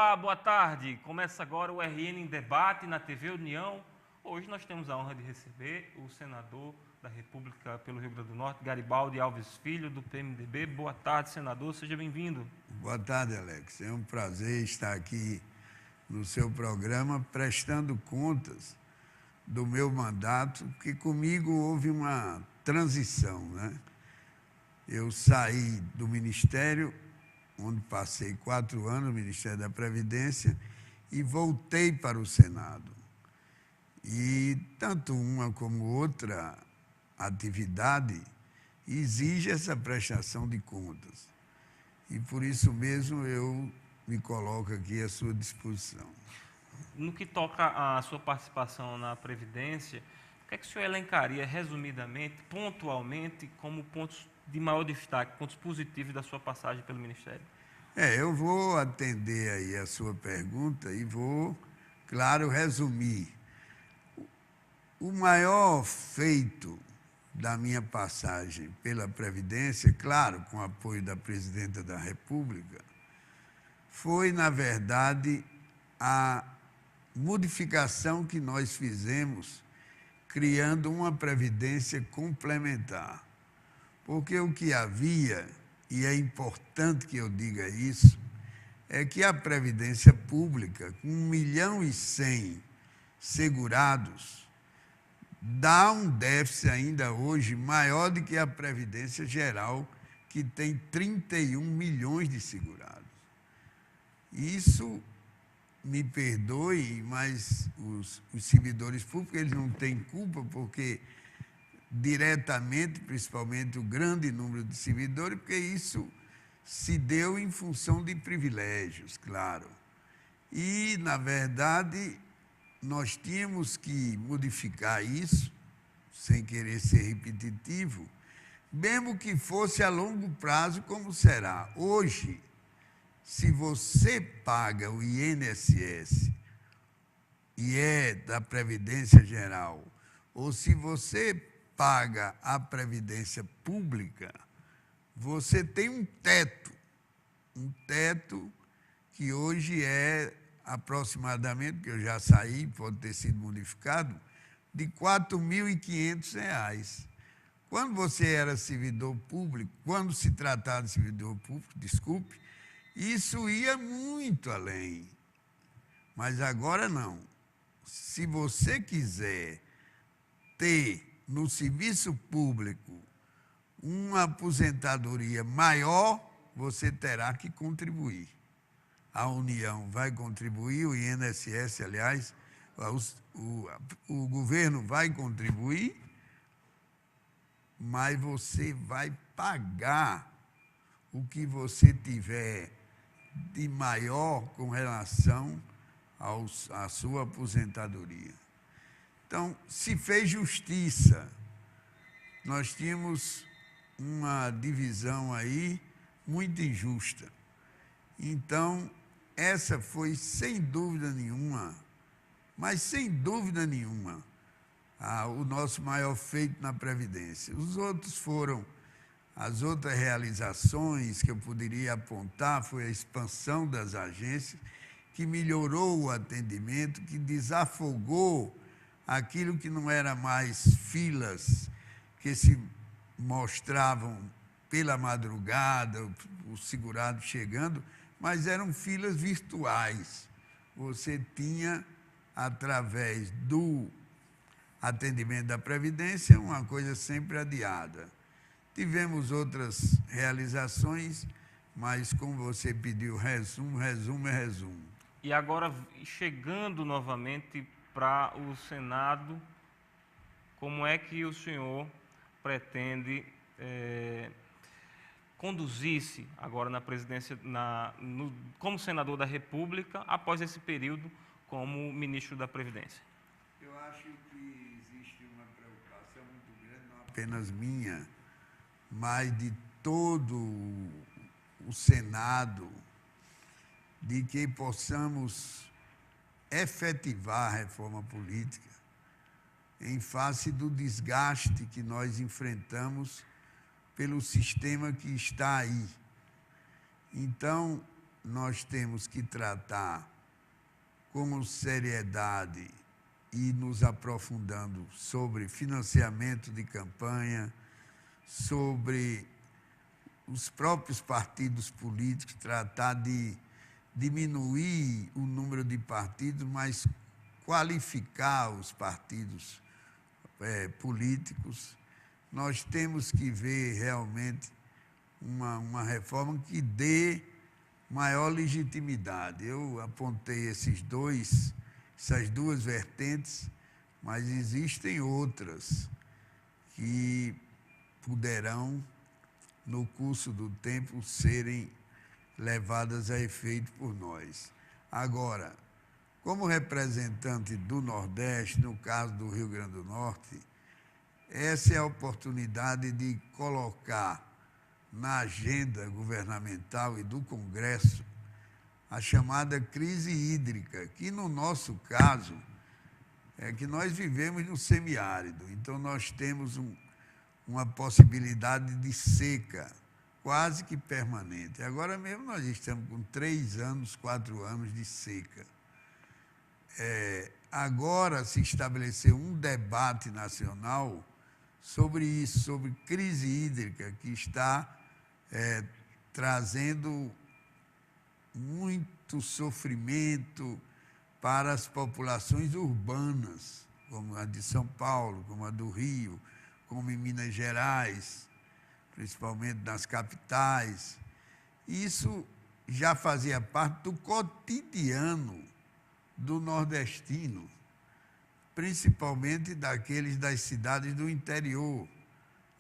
Olá, boa tarde. Começa agora o RN em Debate na TV União. Hoje nós temos a honra de receber o senador da República pelo Rio Grande do Norte, Garibaldi Alves Filho, do PMDB. Boa tarde, senador. Seja bem-vindo. Boa tarde, Alex. É um prazer estar aqui no seu programa prestando contas do meu mandato, porque comigo houve uma transição, né? Eu saí do Ministério, onde passei 4 anos no Ministério da Previdência, e voltei para o Senado. E tanto uma como outra atividade exige essa prestação de contas. E por isso mesmo eu me coloco aqui à sua disposição. No que toca à sua participação na Previdência, o que é que o senhor elencaria resumidamente, pontualmente, como pontos de maior destaque, pontos positivos da sua passagem pelo Ministério? Eu vou atender aí a sua pergunta e vou, claro, resumir. O maior feito da minha passagem pela Previdência, claro, com o apoio da Presidenta da República, foi, na verdade, a modificação que nós fizemos, criando uma Previdência complementar. Porque o que havia, e é importante que eu diga isso, é que a Previdência Pública, com 1.100.000 segurados, dá um déficit ainda hoje maior do que a Previdência Geral, que tem 31 milhões de segurados. Isso, me perdoe, mas os servidores públicos eles não têm culpa, porque diretamente, principalmente o grande número de servidores, porque isso se deu em função de privilégios, claro. E, na verdade, nós tínhamos que modificar isso, sem querer ser repetitivo, mesmo que fosse a longo prazo, como será. Hoje, se você paga o INSS e é da Previdência Geral, ou se você paga a Previdência Pública, você tem um teto que hoje é aproximadamente, que eu já saí, pode ter sido modificado, de R$ 4.500. Quando você era servidor público, quando se tratava de servidor público, desculpe, isso ia muito além. Mas agora não. Se você quiser ter no serviço público uma aposentadoria maior, você terá que contribuir. A União vai contribuir, o INSS, aliás, o governo vai contribuir, mas você vai pagar o que você tiver de maior com relação à sua aposentadoria. Então, se fez justiça. Nós tínhamos uma divisão aí muito injusta. Então, essa foi, sem dúvida nenhuma, mas sem dúvida nenhuma, o nosso maior feito na Previdência. Os outros foram, as outras realizações que eu poderia apontar, foi a expansão das agências, que melhorou o atendimento, que desafogou aquilo que não era mais filas que se mostravam pela madrugada, o segurado chegando, mas eram filas virtuais. Você tinha, através do atendimento da Previdência, uma coisa sempre adiada. Tivemos outras realizações, mas como você pediu, resumo. E agora, chegando novamente para o Senado, como é que o senhor pretende conduzir-se agora na presidência, como senador da República, após esse período como ministro da Previdência? Eu acho que existe uma preocupação muito grande, não apenas minha, mas de todo o Senado, de que possamos efetivar a reforma política em face do desgaste que nós enfrentamos pelo sistema que está aí. Então, nós temos que tratar com seriedade e nos aprofundando sobre financiamento de campanha, sobre os próprios partidos políticos, tratar de diminuir o número de partidos, mas qualificar os partidos políticos. Nós temos que ver realmente uma reforma que dê maior legitimidade. Eu apontei essas duas vertentes, mas existem outras que poderão, no curso do tempo, serem levadas a efeito por nós. Agora, como representante do Nordeste, no caso do Rio Grande do Norte, essa é a oportunidade de colocar na agenda governamental e do Congresso a chamada crise hídrica, que no nosso caso é que nós vivemos no semiárido, então nós temos uma possibilidade de seca quase que permanente. Agora mesmo nós estamos com 3 anos, 4 anos de seca. Agora se estabeleceu um debate nacional sobre isso, sobre crise hídrica, que está trazendo muito sofrimento para as populações urbanas, como a de São Paulo, como a do Rio, como em Minas Gerais, principalmente nas capitais. Isso já fazia parte do cotidiano do nordestino, principalmente daqueles das cidades do interior.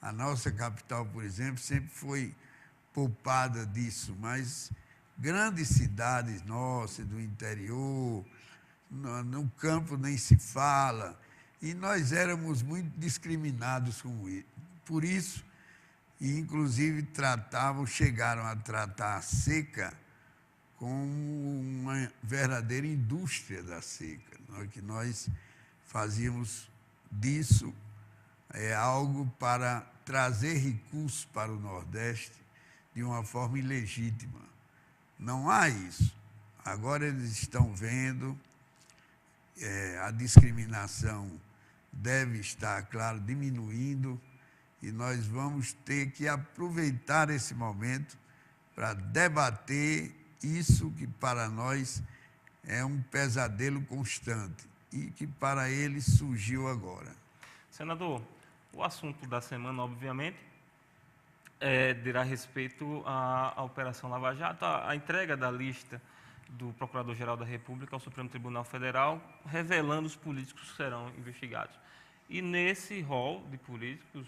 A nossa capital, por exemplo, sempre foi poupada disso, mas grandes cidades nossas do interior, no campo nem se fala, e nós éramos muito discriminados por isso, e inclusive chegaram a tratar a seca como uma verdadeira indústria da seca, que nós fazíamos disso algo para trazer recursos para o Nordeste de uma forma ilegítima. Não há isso. Agora eles estão vendo, a discriminação deve estar, claro, diminuindo, e nós vamos ter que aproveitar esse momento para debater isso que para nós é um pesadelo constante e que para eles surgiu agora. Senador, o assunto da semana, obviamente, dirá respeito à Operação Lava Jato, a entrega da lista do Procurador-Geral da República ao Supremo Tribunal Federal, revelando os políticos que serão investigados. E nesse rol de políticos,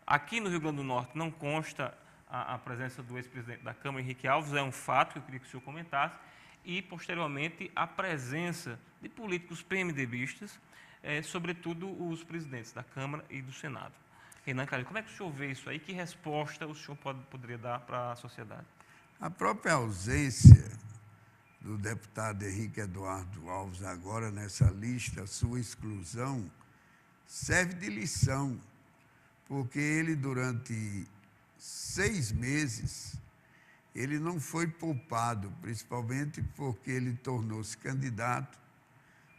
aqui no Rio Grande do Norte não consta a presença do ex-presidente da Câmara, Henrique Alves, é um fato que eu queria que o senhor comentasse, e, posteriormente, a presença de políticos PMDBistas, sobretudo os presidentes da Câmara e do Senado. Renan Calheiros, como é que o senhor vê isso aí? Que resposta o senhor poderia dar para a sociedade? A própria ausência do deputado Henrique Eduardo Alves agora nessa lista, sua exclusão, serve de lição, porque ele, durante 6 meses, ele não foi poupado, principalmente porque ele tornou-se candidato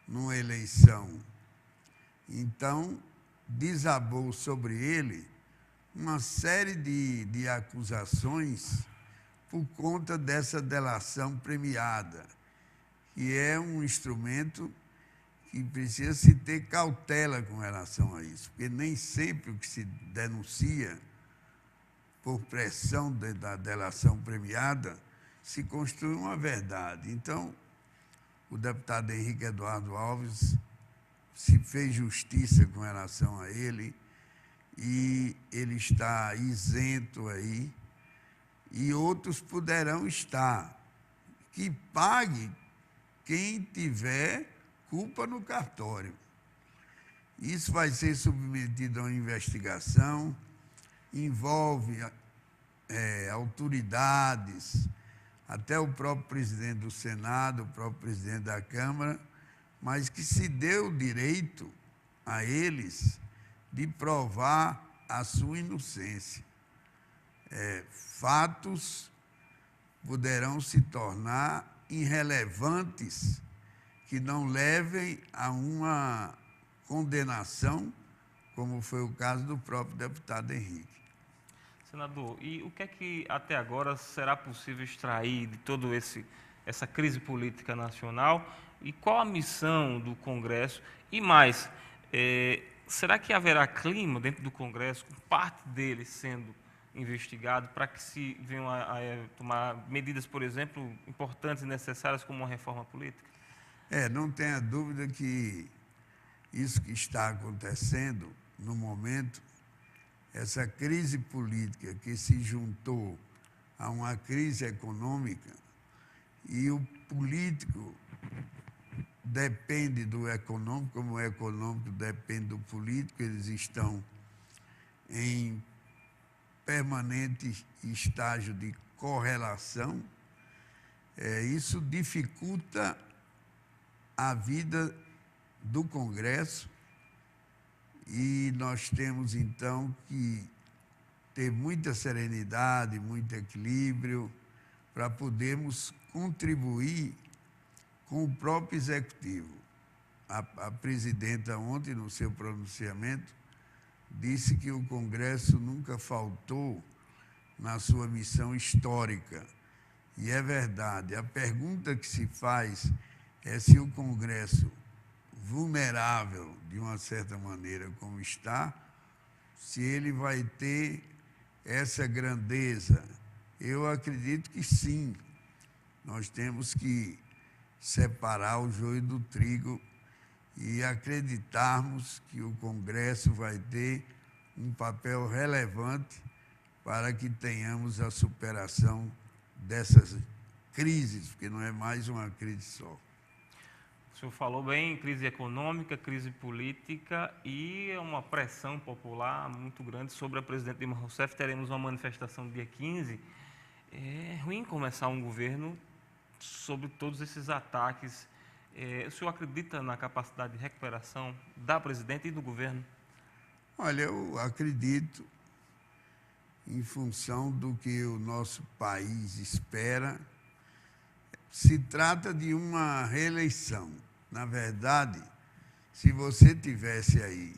numa eleição. Então, desabou sobre ele uma série de acusações por conta dessa delação premiada, que é um instrumento que precisa se ter cautela com relação a isso, porque nem sempre o que se denuncia por pressão da delação premiada se construi uma verdade. Então, o deputado Henrique Eduardo Alves se fez justiça com relação a ele e ele está isento aí, e outros poderão estar, que pague quem tiver culpa no cartório. Isso vai ser submetido a uma investigação, envolve autoridades, até o próprio presidente do Senado, o próprio presidente da Câmara, mas que se deu o direito a eles de provar a sua inocência. Fatos poderão se tornar irrelevantes, que não levem a uma condenação, como foi o caso do próprio deputado Henrique. Senador, e o que é que até agora será possível extrair de toda essa crise política nacional e qual a missão do Congresso? E mais, será que haverá clima dentro do Congresso, com parte dele sendo investigado, para que se venham a tomar medidas, por exemplo, importantes e necessárias como uma reforma política? Não tenha dúvida que isso que está acontecendo no momento, essa crise política que se juntou a uma crise econômica, e o político depende do econômico, como o econômico depende do político, eles estão em permanente estágio de correlação, isso dificulta a vida do Congresso e nós temos, então, que ter muita serenidade, muito equilíbrio para podermos contribuir com o próprio Executivo. A presidenta ontem, no seu pronunciamento, disse que o Congresso nunca faltou na sua missão histórica. E é verdade. A pergunta que se faz é se o Congresso, vulnerável de uma certa maneira como está, se ele vai ter essa grandeza. Eu acredito que sim. Nós temos que separar o joio do trigo e acreditarmos que o Congresso vai ter um papel relevante para que tenhamos a superação dessas crises, porque não é mais uma crise só. O senhor falou bem, crise econômica, crise política e uma pressão popular muito grande sobre a presidente Dilma Rousseff. Teremos uma manifestação no dia 15. É ruim começar um governo sobre todos esses ataques. O senhor acredita na capacidade de recuperação da presidente e do governo? Olha, eu acredito, em função do que o nosso país espera. Se trata de uma reeleição. Na verdade, se você tivesse aí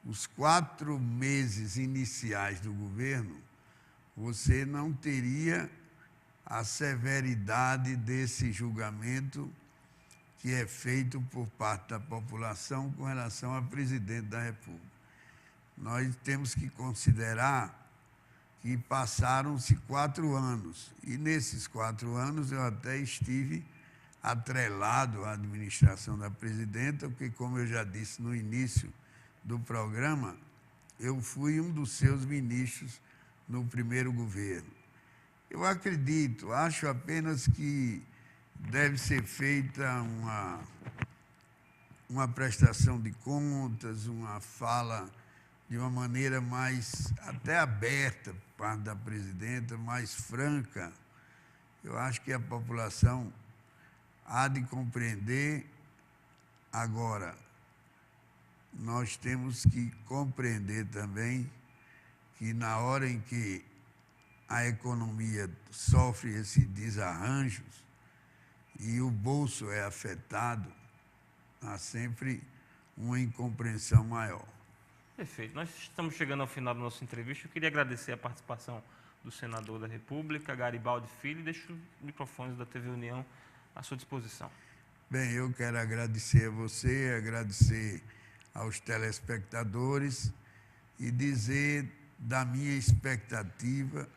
os 4 meses iniciais do governo, você não teria a severidade desse julgamento que é feito por parte da população com relação ao presidente da República. Nós temos que considerar que passaram-se 4 anos, e nesses 4 anos eu até estive atrelado à administração da presidenta, porque, como eu já disse no início do programa, eu fui um dos seus ministros no primeiro governo. Eu acredito, acho apenas que deve ser feita uma prestação de contas, uma fala de uma maneira mais até aberta por parte da presidenta, mais franca. Eu acho que a população há de compreender. Agora, nós temos que compreender também que na hora em que a economia sofre esses desarranjos e o bolso é afetado, há sempre uma incompreensão maior. Perfeito. Nós estamos chegando ao final da nossa entrevista. Eu queria agradecer a participação do senador da República, Garibaldi Filho, e deixo os microfones da TV União à sua disposição. Bem, eu quero agradecer a você, agradecer aos telespectadores e dizer da minha expectativa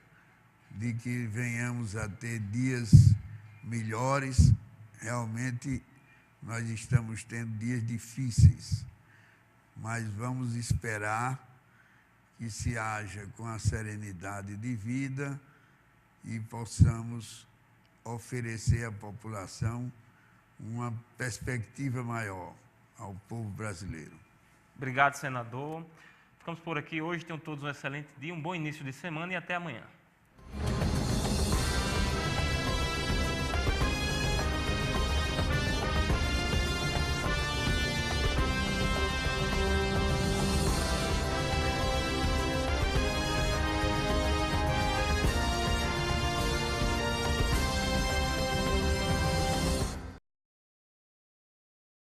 de que venhamos a ter dias melhores. Realmente, nós estamos tendo dias difíceis, mas vamos esperar que se haja com a serenidade de vida e possamos oferecer à população uma perspectiva maior ao povo brasileiro. Obrigado, senador. Ficamos por aqui hoje. Tenham todos um excelente dia, um bom início de semana e até amanhã.